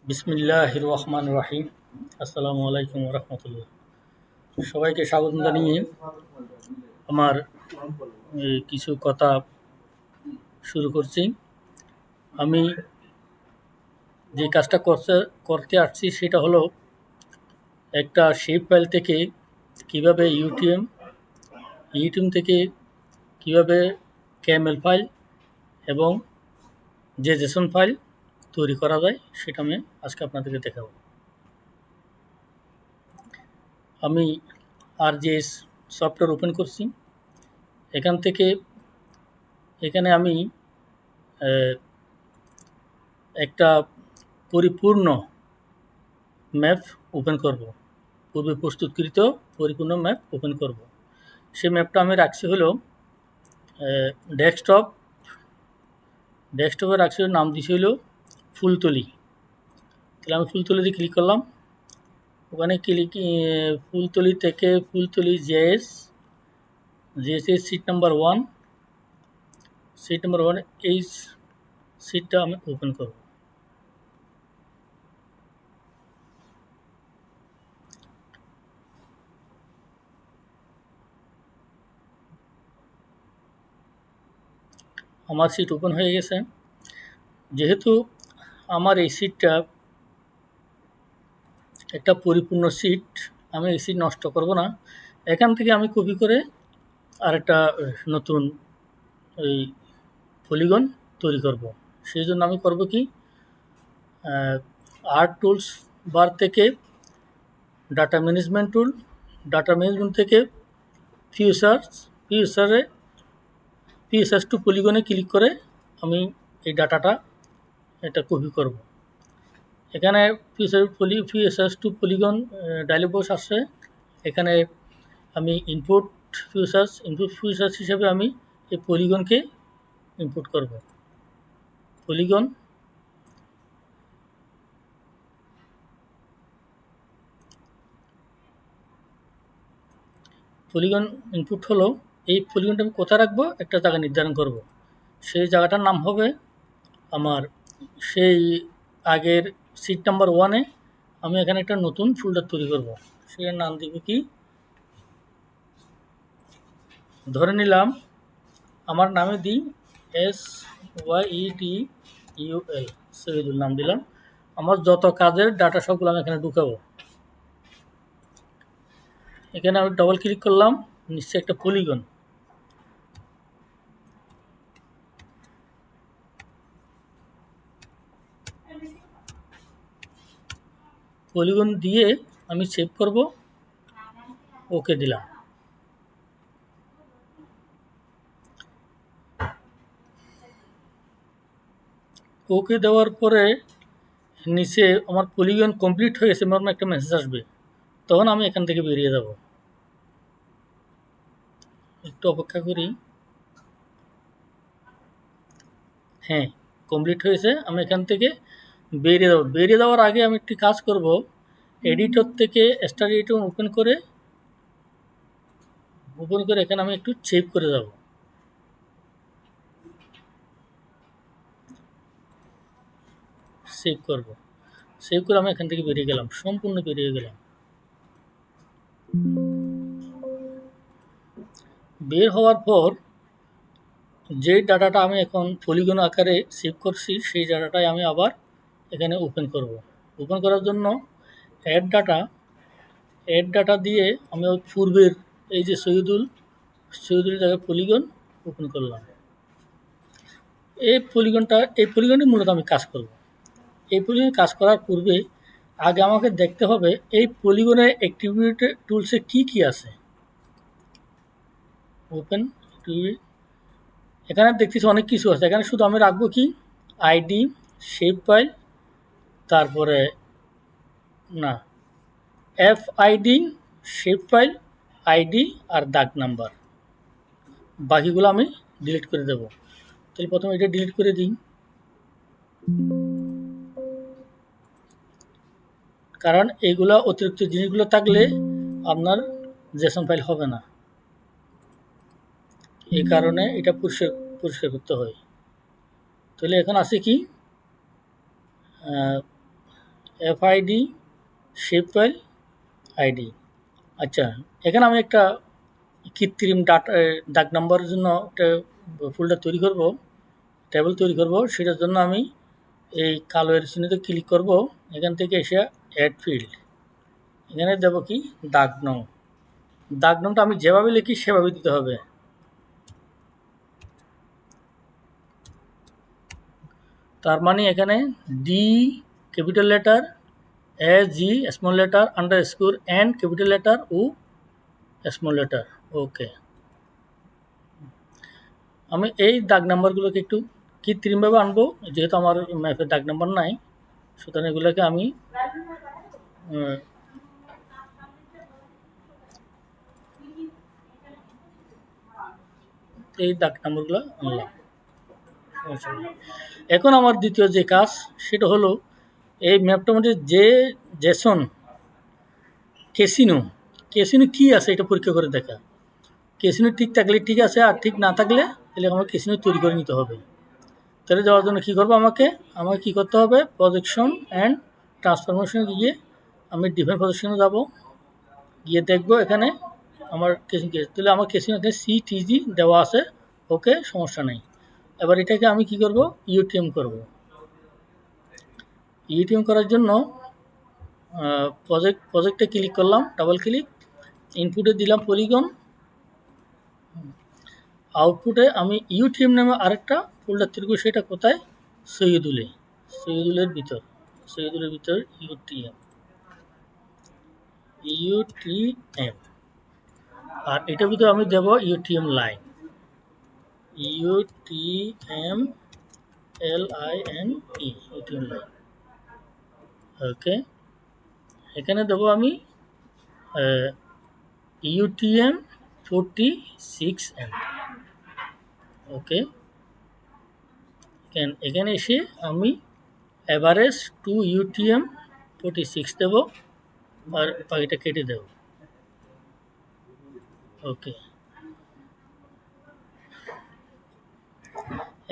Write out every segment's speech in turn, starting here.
বিসমিল্লাহির রহমানির রহিম। আসসালামু আলাইকুম ওয়া রাহমাতুল্লাহ। সবাইকে স্বাগত জানিয়ে আমার কিছু কথা শুরু করছি। আমি যে কাজটা করতে আসছি সেটা হলো একটা শেপ ফাইল থেকে কিভাবে ইউটিউব থেকে কিভাবে কেএমএল ফাইল এবং জেসন ফাইল তৈরি করা যায় সেটা আমি আজকে আপনাদেরকে দেখাবো। আমি আরজিএস সফটওয়্যার ওপেন করছি। এখানে আমি একটা পরিপূর্ণ ম্যাপ ওপেন করব, পূর্বে প্রস্তুতকৃত পরিপূর্ণ ম্যাপ ওপেন করব। সেই ম্যাপটা আমি রাখছি হলো ডেস্কটপে রাখছি, নাম দিয়েছি হলো ফুলতলি। তাহলে আমি ফুলতলিতে ক্লিক করলাম। ওখানে ফুলতলি থেকে ফুলতলি জেএস সিট নাম্বার 1 এই সিটটা আমি ওপেন করব। আমার সিট ওপেন হয়ে গেছে। যেহেতু আমার এই সিটটা একটা পরিপূর্ণ সিট, আমি এই সিট নষ্ট করব না। এখান থেকে আমি কপি করে আরেকটা নতুন এই পলিগন তৈরি করব। সেই জন্য আমি করব কি, আর্ট টুলস বার থেকে ডাটা ম্যানেজমেন্ট থেকে ফিউচার্স টু পলিগনে ক্লিক করে আমি এই ডাটাটা কপি করব। এখানে features to polygon dialog box আসছে। এখানে আমি ইনপুট ফিউচার্স হিসেবে আমি এই পলিগনকে ইনপুট করব। পলিগন ইনপুট হলো, এই পলিগনটা আমি কোথায় রাখবো একটা জায়গা নির্ধারণ করব। সেই জায়গাটার নাম হবে আমার সেই আগের সিট নাম্বার 1-এ আমি এখানে একটা নতুন ফোল্ডার তৈরি করব। সেটার নাম দিব কি, ধরে নিলাম আমার নামে দিই SYEDUL, সৈয়দুল নাম দিলাম। আমার যত কাজের ডাটা সবগুলো আমি এখানে ঢুকাবো। এখানে আমি ডবল ক্লিক করলাম, নিশ্চয়ই একটা পলিগন দিয়ে আমি সেভ করব। ওকে দিলাম। ওকে দেওয়ার পরে নিচে আমার পলিগন কমপ্লিট হয়ে গেছে এমন একটা মেসেজ আসবে। তখন আমি এখান থেকে বেরিয়ে যাব। একটু অপেক্ষা করি। হ্যাঁ, কমপ্লিট হয়েছে। আমি এখান থেকে বেরিয়ে যাব। বেরিয়ে যাওয়ার আগে আমি একটি কাজ করব, এডিটর থেকে স্টার এডিটর ওপেন করে এখানে আমি একটু সেভ করে যাব। সেভ করব। সেভ করে আমি এখান থেকে বেরিয়ে গেলাম, সম্পূর্ণ বেরিয়ে গেলাম। বের হওয়ার পর যে ডাটাটা আমি এখন পলিগন আকারে সেভ করছি সেই ডাটাটাই আমি আবার এখানে ওপেন করব। ওপেন করার জন্য অ্যাড ডাটা দিয়ে আমি ওই পূর্বের এই যে সৈয়দুল জায়গায় পলিগন ওপেন করলাম। এই পলিগনটি মূলত আমি কাজ করব। এই পলিগনে কাজ করার পূর্বে আগে আমাকে দেখতে হবে এই পলিগনের অ্যাক্টিভিটি টুলসে কি আছে। ওপেন এখানে দেখতেছি অনেক কিছু আছে। এখানে শুধু আমি রাখবো কি, আইডি, শেপ ফাইল, তারপরে না FID, শেপ ফাইল, আইডি আর দাগ নাম্বার। বাকিগুলো আমি ডিলিট করে দেব। তাহলে প্রথমে এটা ডিলিট করে দিই, কারণ এইগুলো অতিরিক্ত জিনিসগুলো থাকলে আপনার জেসন ফাইল হবে না। এই কারণে এটা পরিষ্কার করতে হয়। তাহলে এখন আছে কি FID শেপ ফাইল আইডি। আচ্ছা, এখানে আমি একটা কৃত্রিম ডাক নাম্বারের জন্য একটা ফোল্ডার তৈরি করব, টেবিল তৈরি করব। সেটার জন্য আমি এই কালো এর চিহ্নতে ক্লিক করব, এখান থেকে এসে অ্যাড ফিল্ড, এখানে দেব কি দাগ নং। দাগ নংটা আমি যেভাবে লিখি সেভাবে দিতে হবে। তার মানে এখানে D capital letter, G small letter, underscore N capital letter ও স্মল লেটার। ওকে, আমি এই দাগ নাম্বারগুলোকে একটু কৃত্রিমভাবে আনবো, যেহেতু আমার ম্যাপে দাগ নাম্বার নাই, সুতরাং এগুলোকে আমি এই দাগ নাম্বারগুলো আনলাম। এখন আমার দ্বিতীয় যে কাজ সেটা হলো এই ম্যাপটার মধ্যে যে জেসন ক্যাসিনো কি আছে এটা পরীক্ষা করে দেখা। ক্যাসিনো ঠিক থাকলে ঠিক আছে, আর ঠিক না থাকলে তাহলে আমার ক্যাসিনো তৈরি করে নিতে হবে। তাহলে যাওয়ার জন্য কী করবো, আমাকে কী করতে হবে, প্রজেকশন অ্যান্ড ট্রান্সফরমেশনে গিয়ে আমি ডিফারেন্ট প্রজেকশনে যাব, গিয়ে দেখবো এখানে আমার কেসিনো, তাহলে আমার কেসিনো এখানে CTG দেওয়া আছে। ওকে, সমস্যা নেই। এবার এটাকে আমি কি করব, ইউটিএম করব। ইউটিএম করার জন্য প্রজেক্টে ক্লিক করলাম, ডাবল ক্লিক, ইনপুটে দিলাম পলিগন, আউটপুটে আমি ইউটিএম নামে আরেকটা ফোল্ডার তৈরি করি। সেটা কোথায়, সৈয়দুলের ভিতর ইউটিএম। আর এটার ভিতরে আমি দেব UTM line, UTM LINE UTM line. Okay, এখানে দেবো আমি UTM 46M। ওকে, এখানে এসে আমি অ্যাভারেজ 2 UTM 46 দেব, আর বাকিটা কেটে দেব। ওকে,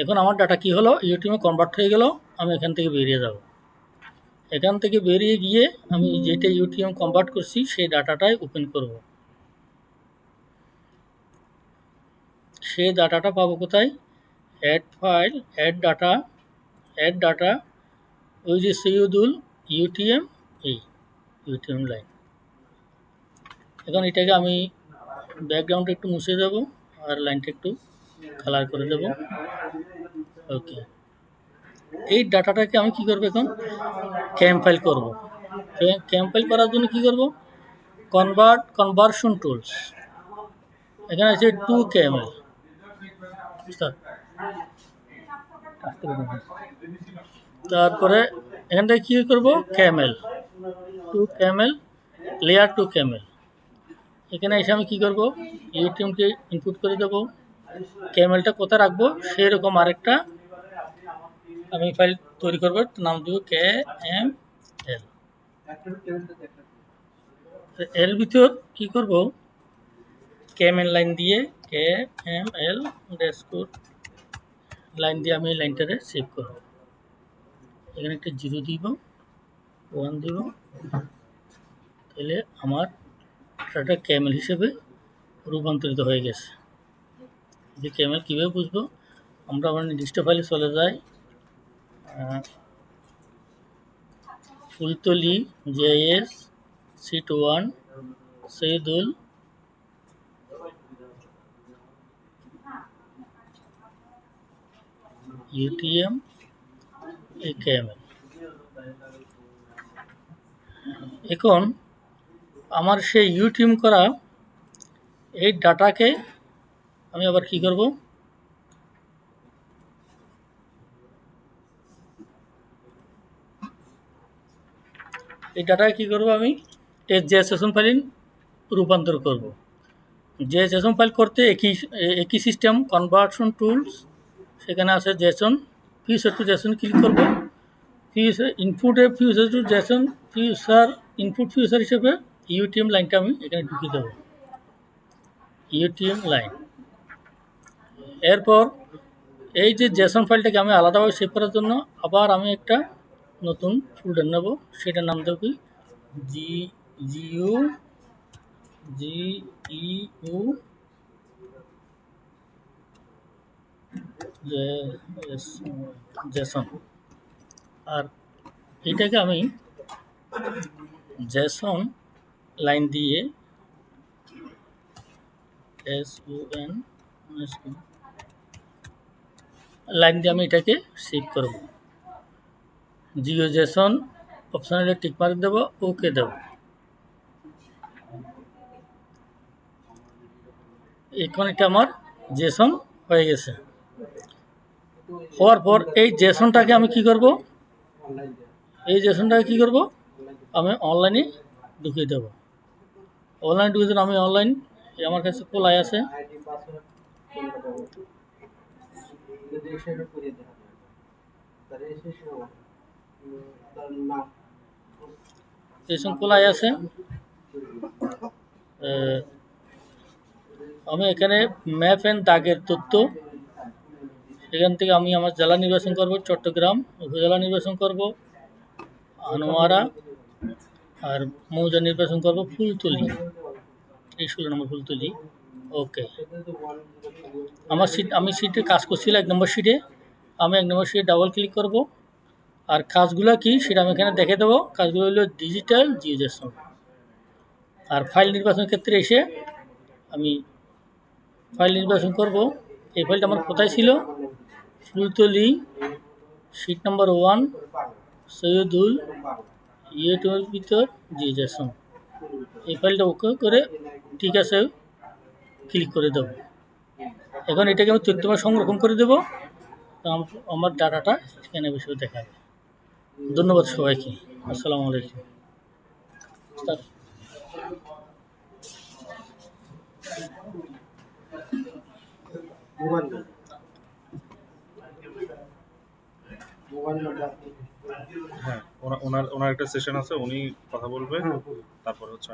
এখন আমার ডাটা কি হলো, ইউটিএমে কনভার্ট হয়ে গেল। আমি এখান থেকে বেরিয়ে যাব। এখান থেকে বেরিয়ে গিয়ে আমি যেটা ইউটিএম কনভার্ট করছি সেই ডাটাটাই ওপেন করব। সেই ডাটাটা পাবো কোথায়, অ্যাড ফাইল, অ্যাড ডাটা, ওই যে সৈয়দুল ইউটিএম, এই ইউটিএম লাইন। এখন এটাকে আমি ব্যাকগ্রাউন্ডটা একটু মুছে দেব, আর লাইনটা একটু কালার করে দেব। ওকে, এই ডাটাটাকে আমি কি করব, এখন ক্যাম ফাইল করব। ক্যাম ফাইল করার জন্য কি করব, কনভার্সন টুলস, এখানে আছে 2KML। তারপরে এখান থেকে কী করব, KML, 2KML, লেয়ার 2KML। এখানে এসে আমি কী করব, ইউটিএমকে ইনপুট করে দেবো। KMLটা কোথায় রাখবো, সেরকম আরেকটা আমি ফাইল তৈরি করবো, নাম দেবো KML। এর ভিতর কি করব, KML লাইন দিয়ে, KML লাইন দিয়ে আমি এই লাইনটারে সেভ করব। এখানে একটা 0 দিব, 1 দিব, তাহলে আমার ডাটা KML হিসেবে রূপান্তরিত হয়ে গেছে। যে KML কীভাবে বুঝবো, আমরা আমার নির্দিষ্ট ফাইলে চলে যাই, ফুলতলি JS Sheet 1 সৈয়দুল UTM KML। এখন আমার সেই ইউটিএম করা এই ডাটাকে আমি আবার কি করব, এই ডাটাকে কি করব, আমি JSON ফাইলে রূপান্তর করব। JSON ফাইল করতে একই সিস্টেম, কনভার্সন টুলস, সেখানে আছে JSON, future to JSON click করব। ইনপুটে future to JSON, input future হিসেবে ইউটিএম লাইনটা আমি এখানে ঢুকিয়ে দেবো, ইউটিএম লাইন। এরপর এই যে জেসন ফাইলটাকে আমি আলাদাভাবে সেভ করার জন্য আবার আমি একটা নতুন ফোল্ডার নেব, সেটার নাম দেব কি জি জিইউ জিইউ জেসন। আর এটাকে আমি জেসন লাইন দিয়ে SON লাইন দিয়ে আমি এটাকে সেভ করব। জিও জেসন অপশানে টিক মার্ক দেব, ওকে দেব। এখন এটা আমার জেসন হয়ে গেছে। হওয়ার পর এই জেসনটাকে আমি কি করব, এই জেসনটাকে কি করব, আমি অনলাইনে ঢুকিয়ে দেব। অনলাইন ঢুকিয়ে দেব, আমি অনলাইন আমার কাছে খোলাই আছে। জেসন খোলাই আছে। আমি এখানে ম্যাপ অ্যান্ড দাগের তথ্য, এখান থেকে আমি আমার জেলা নির্বাচন করব চট্টগ্রাম, উপজেলা নির্বাচন করব আনোয়ারা, আর মৌজা নির্বাচন করব ফুলতলি, এই 16 নম্বর ফুলতলি। ওকে, আমি সিটে কাজ করছিলাম 1 নম্বর সিটে, আমি 1 নম্বর সিটে ডাবল ক্লিক করব। আর কাজগুলো কি সেটা আমি এখানে দেখে দেবো। কাজগুলো হলো ডিজিটাল জিওজেসন। আর ফাইল নির্বাচনের ক্ষেত্রে এসে আমি ফাইল নির্বাচন করব। এই ফাইলটা আমার কোথায় ছিল, ফুলতলি শিট নাম্বার 1 সৈয়দুল ইয়েটুর ভিতর জিওজেসন। এই ফাইলটা ওকে করে ঠিক আছে ক্লিক করে দেবো। এখন এটাকে আমি তথ্যময় সংরক্ষণ করে দেবো, আমার ডাটাটা সেখানে বিষয়ে দেখাবে। ধন্যবাদ সবাইকে। আসসালামু আলাইকুম। হ্যাঁ, ওনার একটা সেশন আছে, উনি কথা বলবে, তারপর হচ্ছে